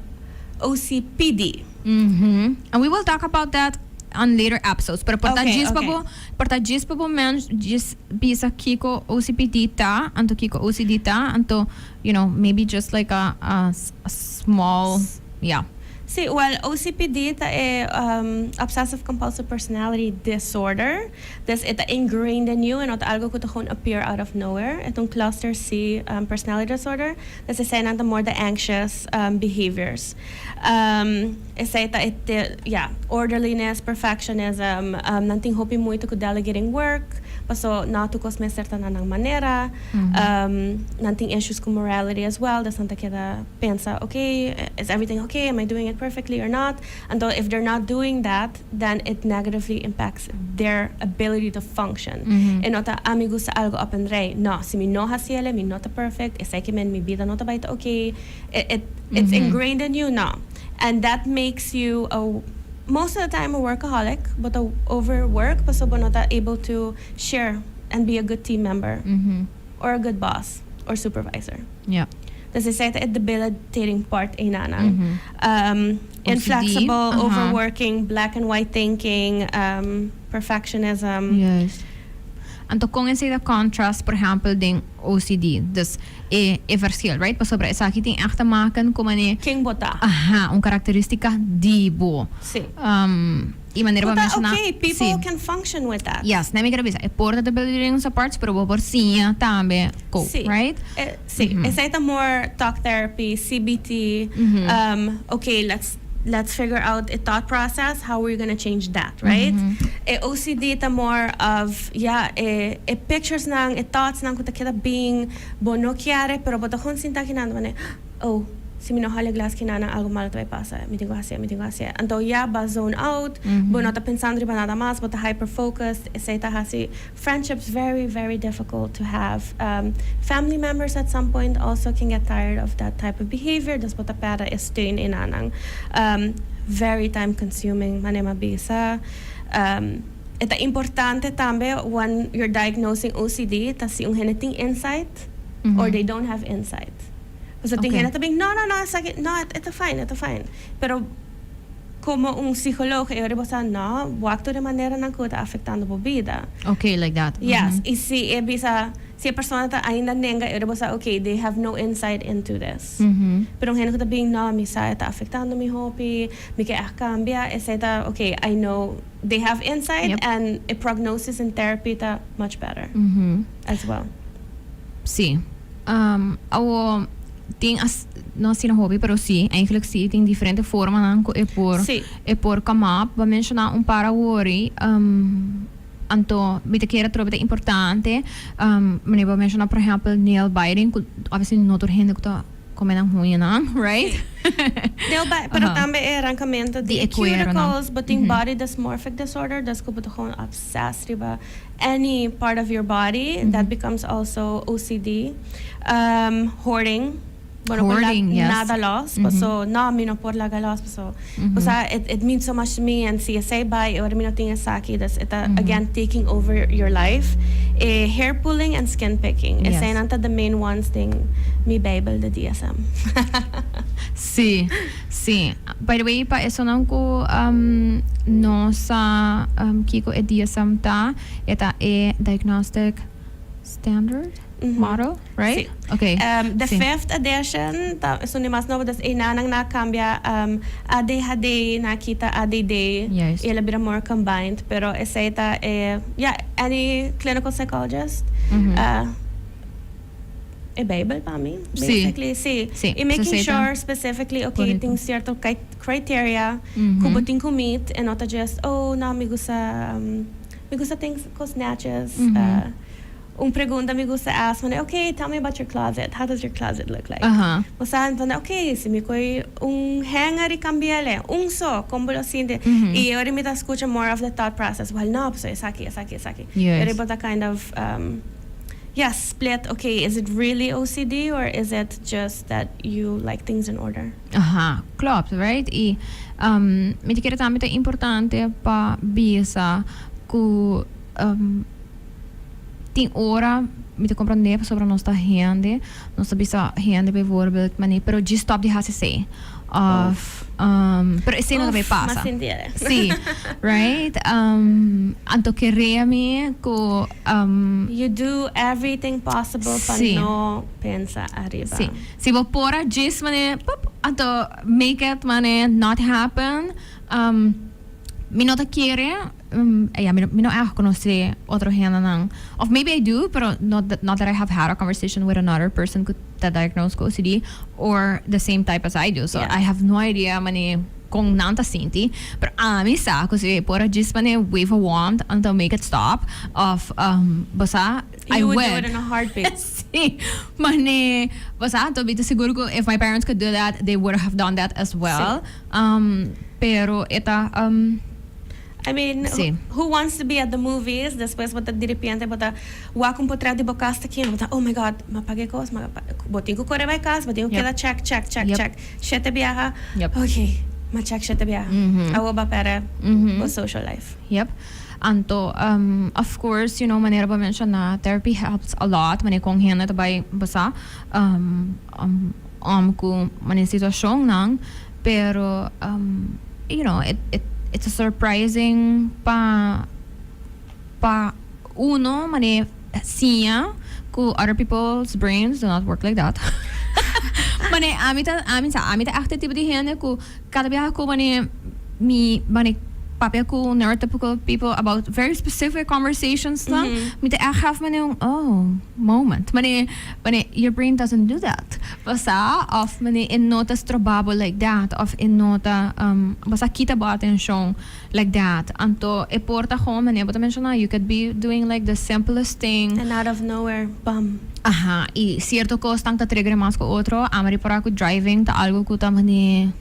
OCPD. And we will talk about that on later episodes. Pero porta gis pa po men gis bisa kiko OCPD ta, anto kiko OCD ta, anto you know maybe just like a small Sí, well, OCPD é Obsessive Compulsive Personality Disorder. Dus het ingrained in you en het algo que gewoon appear out of nowhere. Het een cluster C personality disorder. Dus het zijn dan more the anxious behaviors. Het zijn dat orderliness, perfectionism, nanting hopi muito ko delegating work. Paso natukos me certa nanang manera. Nanting issues con morality as well. Dus nanta kita pensa, okay, is everything okay? Am I doing it perfectly or not? And though if they're not doing that, then it negatively impacts their ability to function. En nota amigo sa algo up and rey. No, si mi no hasiele, mi nota perfect. Is like mi vida nota baita okay. It's ingrained in you, no. And that makes you most of the time a workaholic, but overwork, paso ba not able to share and be a good team member or a good boss or supervisor. Yeah. Dus is het debilitating part inanang. Inflexible, overworking, black and white thinking, perfectionism. Yes. En to kung in contrast, por ejemplo, ding OCD. Dus verschil, right? Pa sobre esa ting echt te maken como ne King bota. Un karakteristika dibo. Sí. Manera ba mencionar? Okay, people can function with that. Yes, na mi bisa. E porta de debilitating sa parts, pero por siya tambe cope, right? Sí. It's like a more talk therapy, CBT. Okay, let's figure out a thought process, how we're going to change that, right? OCD ta more of, pictures nang, thoughts nang kuta kita being bono kiare, pero bota kung sinta kinanda mane, si minohali glass kinana algo malo to pasa, meeting ko hasi. Anto ba zone out, bono ta pensando ba nada mas, bota hyper focused, iseta hasi. Friendships very, very difficult to have. Family members at some point also can get tired of that type of behavior. Das bota para stein inanang. Very time consuming, manema bisa. Ita importante tambe when you're diagnosing OCD, ta si yung genetic insight or they don't have insight. So tingin natin no, it's fine. Pero como un psicólogo, wag to de manera nang kuta afectando po vida. Okay, like that. Yes, y si a persona ta ainda nenga, okay, they have no insight into this. Pero ang kuta being misa ita afectando mi hobby, mi kaya cambia, eta okay, I know they have insight and a prognosis and therapy ta much better as well. Sí. Ting as no sina hobby pero sí eigenlijk zie ting diferente forma nan ko por come up va mencionar para worry anto bita kera trobe importante mane va mencionar por ejemplo nail biting obviously no tor gente ko como nang huya nan right nail bite pero tambe arrancamento de cuticles but in body dysmorphic disorder das ko buto gewoon obsessed riba any part of your body that becomes also OCD. Hoarding yes. Nada loss, so no, mi no por laga loss, so it means so much to me, and CSA by or mi no tinga saki, that's again taking over your life. Hair pulling and skin picking. Yes. Esa the main ones thing mi Bible the DSM. Sí. By the way, pa eso nang ko no sa kiko DSM ta eta diagnostic standard model, right? Sí. Okay. The fifth edition, so ni mas novo das inanang nakambia ADHD nakita ADD, yes. Bit more combined, pero esa any clinical psychologist a Bible pa mi, basically, sí. And making sure specifically, okay, ting cierto criteria, kubuting ko meet, and not just, me gusta things ko snatches, pregunta me gusta ask, okay, tell me about your closet. How does your closet look like? Okay, si mi koy hanger y cambiale, como lo siente. Y ahora me escucha more of the thought process. Well, no, pues es aquí. Yes. But a kind of, split. Okay, is it really OCD or is it just that you like things in order? Klopt, right? Y mi kira tamit importante pa bisa ku ting ora me te compreender sobre nossa rende bisa rende bijvoorbeeld maar nee pero just stop die HCC of pero ese no me pasa. Mas entiende. Sí, right? Anto queréame ko You do everything possible para Sí. no pensar arriba. sí. Si vos pora just mane pop anto make it mane not happen. Mi no te quiere mi no conoce otro hena nang of maybe I do pero not that I have had a conversation with another person that diagnosed with OCD or the same type as I do, so Yeah. I have no idea mani kung nanta sinti pero ami sa kasi pora just mani wave a wand until make it stop of basta I You would do would it in a heartbeat. sí, mani basta to bito siguro ko if my parents could do that they would have done that as well. Pero ita I mean, Sí. who wants to be at the movies? Después bota de repente bota wakong potra de bocasta aqui, bota oh my god, mapagay ko, botin ko corre vai casa, botin ko Yep. kila check. Yep. Shete biyaha. Yep. Okay, ma-check shete biyaha. Awa ba para o social life. Yep. Anto, of course, you know, manera ba mention na therapy helps a lot. Mani kung hena tabay basa, kung mani sitwasyon nang, pero, you know, it's a surprising uno, mani siya, ku other people's brains do not work like that. Mani, amita activity hena ku, katabiha ko mani papel ko neurotypical people about very specific conversations lang. Mita have mani yung moment. Mani your brain doesn't do that. Basta of mani innota strobabo like that, of innota basta kita ba atensyon like that. Anto eporta ko mani but mention na you could be doing like the simplest thing. And out of nowhere, bum. Aha, y cierto ko stang ta trigger mas ko otro, amari para ko driving ta algo ko ta mani,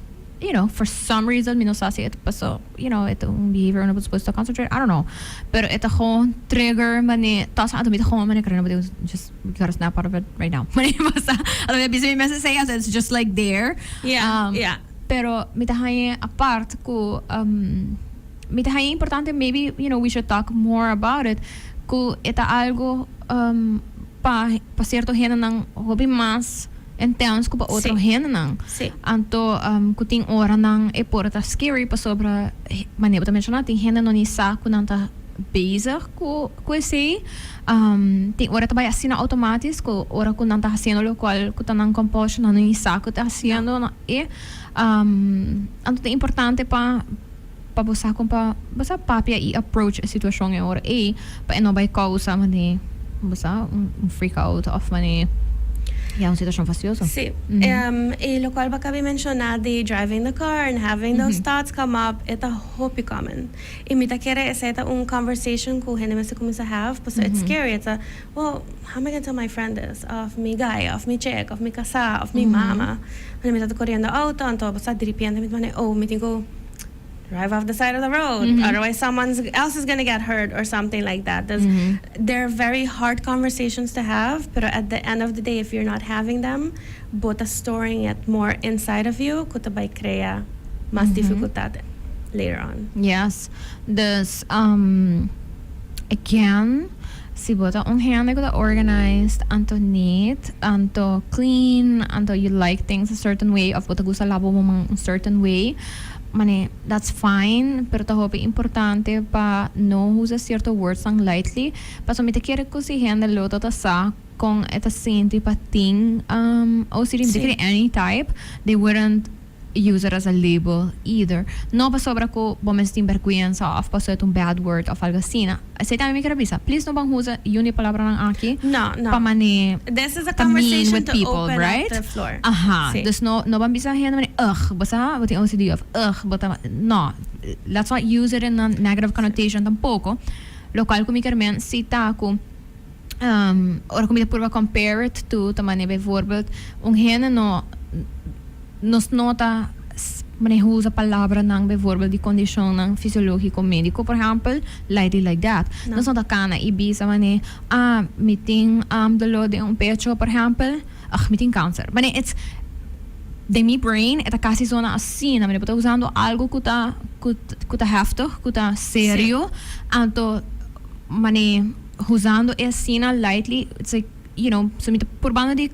you know, for some reason, mi no sasi ito paso, you know, ito ang behavior na supposed to concentrate, I don't know. Pero ito ko trigger mani, tas ato mita ko mani karena ba just we gotta snap out of it right now. Mani basta, ato may busy message say us, it's just like there. Yeah, yeah. Pero mitahaye apart ko, mitahaye importante, maybe, you know, we should talk more about it. Ko ita algo pa cierto hena ng hobby mas intense ko pa otro hena ng. Sí. Anto kuting ora ng porta scary pa sobra manebo ta mention natin hena no ni sa kunanta bezig ko ese ting ora ta bay asina automatis ko ora kunanta haciendo lo cual kutanang compulsion no ni sa ko ta haciendo na anto te importante pa pabusa kung pa basta papia i-approach a sitwasyon yung ora pa ino bay causa mani basta freak out of mani yung sitwasyon fastidioso. Sí. Y lo cual baka mencionar de driving the car and having those thoughts come up, ita hopi common. Y mita kere esa ita un conversation ko hene mesa kumisa have, but it's scary. It's a, well, how am I gonna tell my friend this? Of mi guy, of mi chick, of mi casa, of mi mama. Ano mita to corriendo auto, anto basta diripiente mit mane, mitin ko drive off the side of the road. Otherwise someone else is going to get hurt or something like that. They're very hard conversations to have, but at the end of the day, if you're not having them, but storing it more inside of you, kutabay crea mas dificultad later on. Yes. Dus, again, si bota un handa ko organized, anto neat, anto clean, anto you like things a certain way, of bota gusto labo mo mang a certain way, mane, that's fine, pero tahope importante pa no usa cierto words lang lightly. Pa so quiere ko si handa loto ta sa kung eta sinti pa ting OCD, sí. Any type, they wouldn't use it as a label either. No pa sobra ko bomestin vergüenza of pa so itong bad word of algo asina. Say tayo may karabisa, please no bang husa yun yung palabra ng aki? No. Pa mani, this is a conversation with to people, open right? up the floor. Aha. Sí. Dus no bang bisahin naman basta buti OCD of basta no. Let's not use it in a negative connotation tampoco. Lokal ko mi karmen si ta ko or kung purva compare it to tamani bijvoorbeeld hena no nos nota manejo sa palabra ng bijvoorbeeld die kondisyon ng fisiologiko mediko, for example, lightly like that. No. Nos nota ka na ibisa mani meeting dolor de un pecho, for example, meeting cancer. Mani, it's de mi brain, eta kasi zona assim, na mani, puta usando algo kuta heftig, kuta serio, anto mani, usando esina lightly, it's like, you know, sumita purbano di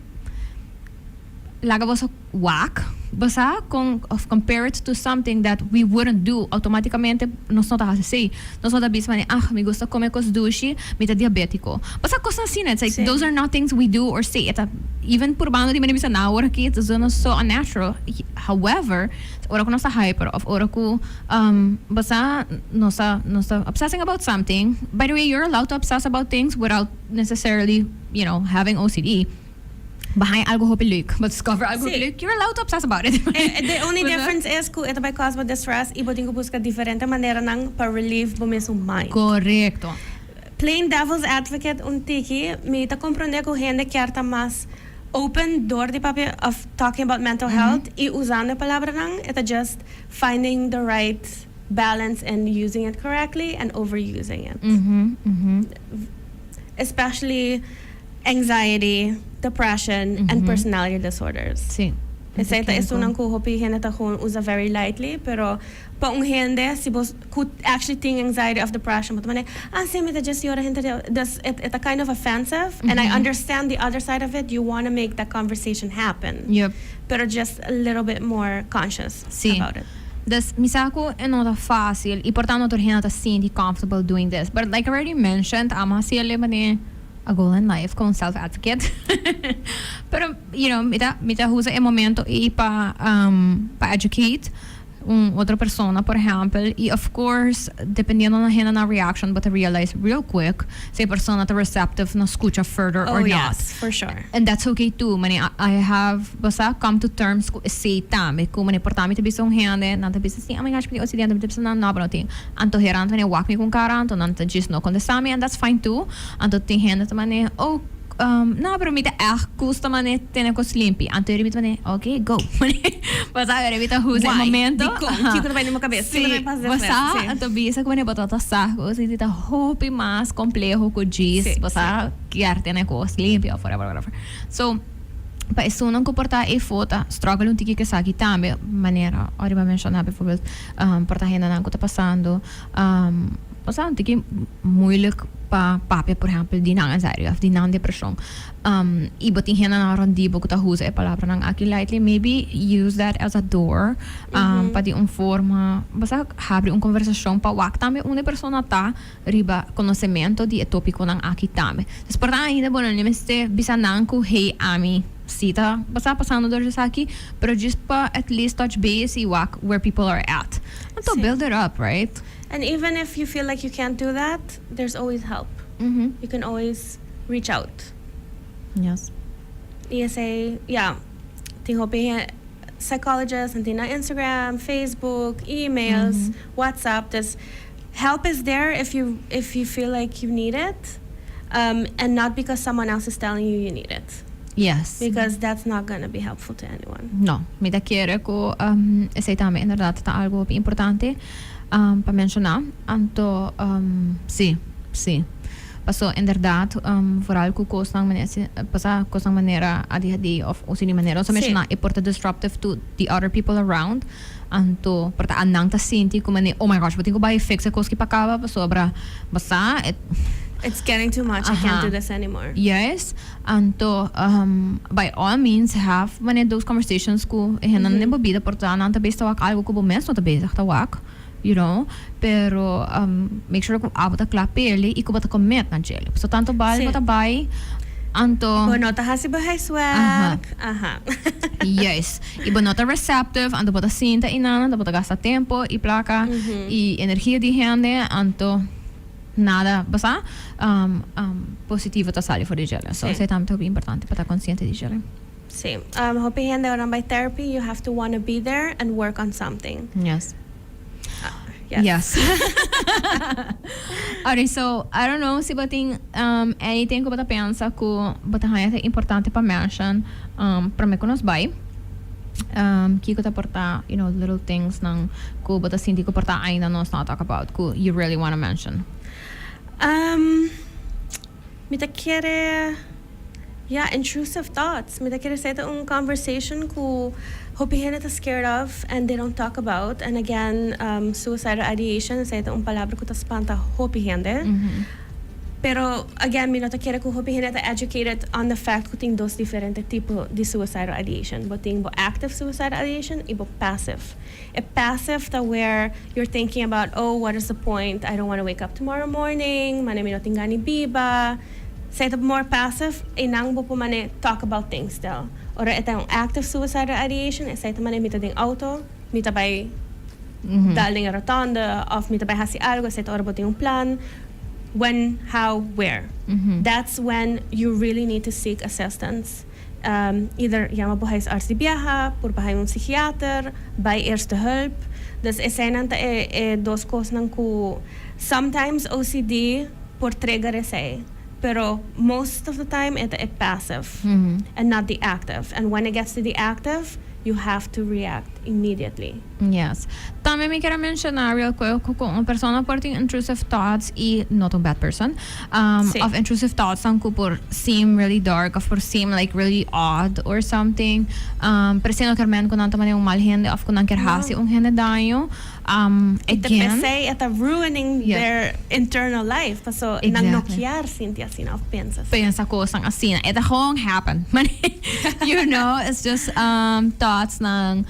laga was whack, basta compare it to something that we wouldn't do automaticamente nós não tá assim nós não tá bisma me gusta comer coisas doce me tá diabético basta coisas assim it's like those are not things we do or say even por bando de bisa na hora que it's so unnatural however ora ko nasa hyper of ora ko basta nós tá obsessing about something by the way you're allowed to obsess about things without necessarily having OCD behind algo hopelijk, but discover algo hopelijk, you're allowed to obsess about it. The only difference is kung ito by cause of distress, ibutin ko busca diferente manera ng pa-relieve mo mismong mind. Correcto. Plain devil's advocate untiki, may ta comprende ko gente kyarta mas open door di papi of talking about mental health, i-usando palabra nang, ito just finding the right balance and using it correctly and overusing it. Especially anxiety, depression, and personality disorders. Sí. Ito unang kuhupihin at ako usa very lightly, pero paong hindi, sibos, could actually think anxiety of depression, but man, same ito just yora hindi, it's a kind of offensive, and I understand the other side of it, you want to make that conversation happen. Yep. Pero just a little bit more conscious about it. Dus misako not fácil, e portanto tor hinata senti comfortable doing this. But like I already mentioned, ama sila mane a goal in life com self-advocate. Pero, mita usa e momento e pa educate outra persona, por exemplo, e of course, dependendo na reaction, but I realize real quick se a persona tá receptive na escucha further or not. Yes, for sure. And that's okay too. I have basta come to terms ko say tame kung mani portami te bisong hende na te bisa oh my gosh pili occidente te bisa na nabra ting anto herant mani walk me kun karanto nan te just no contestami and that's fine too anto ting hende te mani no, pero mita gusto mane tener cos limpi. Anto eri mita okay, go. Basta eri mita husa el momento. Kiko na vai mo cabeça. Sí, basta anto bisa ko mane batata saco, si tita hopi mas complejo ko gis, basta kiar tener cos limpi or whatever. So pa isso não comportar e foto struggle um tiki que saki também maneira ora vai mencionar bijvoorbeeld porta henda na ko tá passando basta um tiki moeilijk pa papi por exemplo di nang anxiety of di nang depression iba ting hena na rondi bo ko ta husa e palavra nang aki lightly maybe use that as a door pa di forma basta abre conversação pa wak também uma persona tá riba conhecimento di tópico nang aki também desporta ainda bom nem este bisa nang ko hey ami sita basta passando dor aqui pero just pa at least touch base e wak where people are at and to build it up, right? And even if you feel like you can't do that, there's always help. You can always reach out. Yes. ESA, tingo psychologist and na Instagram, Facebook, emails, WhatsApp. This help is there if you feel like you need it, and not because someone else is telling you need it. Yes. Because that's not going to be helpful to anyone. No, mi da chiere ko sei tame inderdaad ta algo importante pa mencionar anto sì paso inderdaad vooral ku kosang manera ADHD of OCD manera so mencionar e porta disruptive to the other people around anto porta anang ta sinti ko mane oh my gosh buting ko ba fix a koski pakaba sobra basta it's getting too much. I can't do this anymore. Yes. Anto, by all means, have those conversations ko ehenan ne bobida porta nang tabi sa wak algo ko bumes no tabi sa wak, pero make sure ko abot a clapperly iko bata commit na gel. So tanto bal bata bay anto bonota hasi bahay swag. Yes. Ibonota receptive anto bata sinta inana, anto bata gasta tempo i placa i energia di hende anto nada basta positivo ta sali fuori gel. So sei tanto importante para consciente di gel. Sí. Hoping that by therapy you have to want to be there and work on something. Yes. Yes. Alright, so I don't know si bating anything ko bata pensa ko bata haya importante pa mention para me conos bay. Kiko ta porta, little things nang ko bata sinti ko porta ainda nos not talk about ko you really want to mention. Mita quiere intrusive thoughts. Mita quiere say un conversation ko hopihin ita scared of and they don't talk about. And again, suicidal ideation say un palabra ko ta spanta hopihin de. Pero again, mi nota quiere ko hopihin at educated on the fact ko ting dos diferente tipo de suicidal ideation. Bo ting bo active suicidal ideation, ibo passive. A passive ta where you're thinking about, oh, what is the point? I don't want to wake up tomorrow morning. Mane mi noting gani biba. Set up more passive, inang bo po mane talk about things still. Or itong active suicidal ideation, set mane mita ding auto, mita bay daling a rotonda, of mita bay hasi algo, set ora bo ting plan. When, how, where. That's when you really need to seek assistance. Either llama buhay sa arts de biyaha, por bahay un psikiater, by eerste hulp. Dus esenan ta dos cosas nang ku sometimes OCD por trigger esay. Pero most of the time it's passive and not the active. And when it gets to the active, you have to react immediately. Yes. Também me quero mencionar real quick kung uma persona por tem intrusive thoughts e not a bad person of intrusive thoughts ang ko por seem really dark of por seem like really odd or something pero sino kermen ko nanta man yung malhende of ko nang kerhasi ung hende dayo again it's ruining their internal life so nang nokyar Cynthia sina of pensa ko sang asina it hong happen you know it's just thoughts ng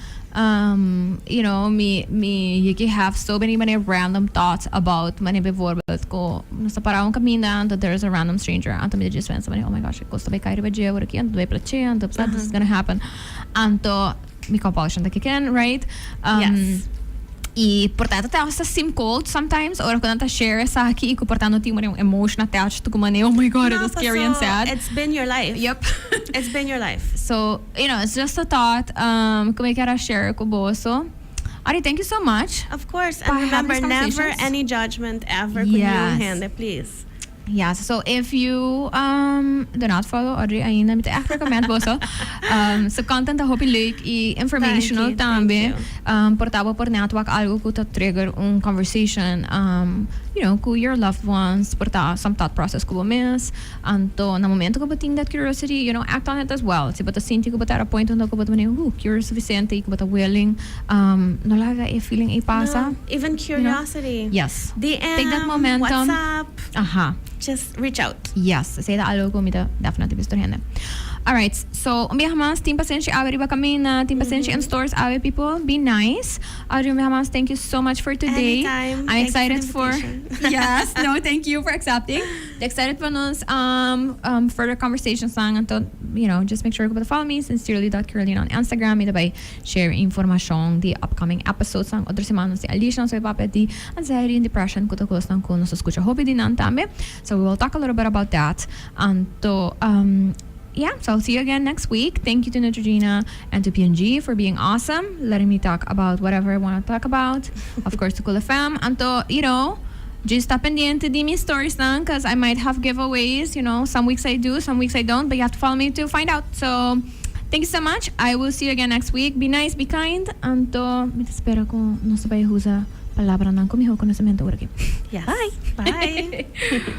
you know, you can have so many random thoughts about many bijvoorbeeld ko nasa parang kamina that there's a random stranger and me just went oh my gosh kosta bay kairi ba je work yan do plache and this is gonna happen and to mi compulsion that can right yes. E portanto até sa sim cold sometimes or quando share sa aqui e portanto tem um emotion attached to kumane oh my god it was scary and sad it's been your life yep it's been your life so you know it's just a thought kung may kara share ko boso Audrey, thank you so much of course and remember never any judgment ever kung yung hand please. Yes, so if you do not follow Audrey, ayun na echt recommend po so sa content na hope leuk i informational tambe portable por network algo ko to trigger conversation you know ku your loved ones porta some thought process ko miss anto na momento ko bating that curiosity you know act on it as well si bata sinti ko bata a point on ko bata curious suficiente ko bata willing no laga a feeling a pasa even curiosity you know? Yes DM, take that momentum WhatsApp just reach out. Yes, say that algo ko mita definitely gusto henne. All right, so umbiya mas team pasensya awe riba kami na team pasensya in stores awe people be nice. Audrey mas thank you so much for today. Anytime. I'm excited for yes, no, thank you for accepting. Excited for nos further conversations lang anto you know just make sure to follow me sincerely.Caroline on Instagram ito by share information the upcoming episodes ng other semana si Alicia so ipapeti anxiety and depression ko to close ng kuno sa escucha hope din antame. So we will talk a little bit about that. So yeah, so I'll see you again next week. Thank you to Neutrogena and to PNG for being awesome, letting me talk about whatever I want to talk about. Of course, to Cool FM. And to, you know, just stop pendiente di mi stories lang because I might have giveaways. You know, some weeks I do, some weeks I don't, but you have to follow me to find out. So thank you so much. I will see you again next week. Be nice, be kind. And to, espero ko no sabay huza palabra ng kumiho conocimiento. Yes. Bye. Bye.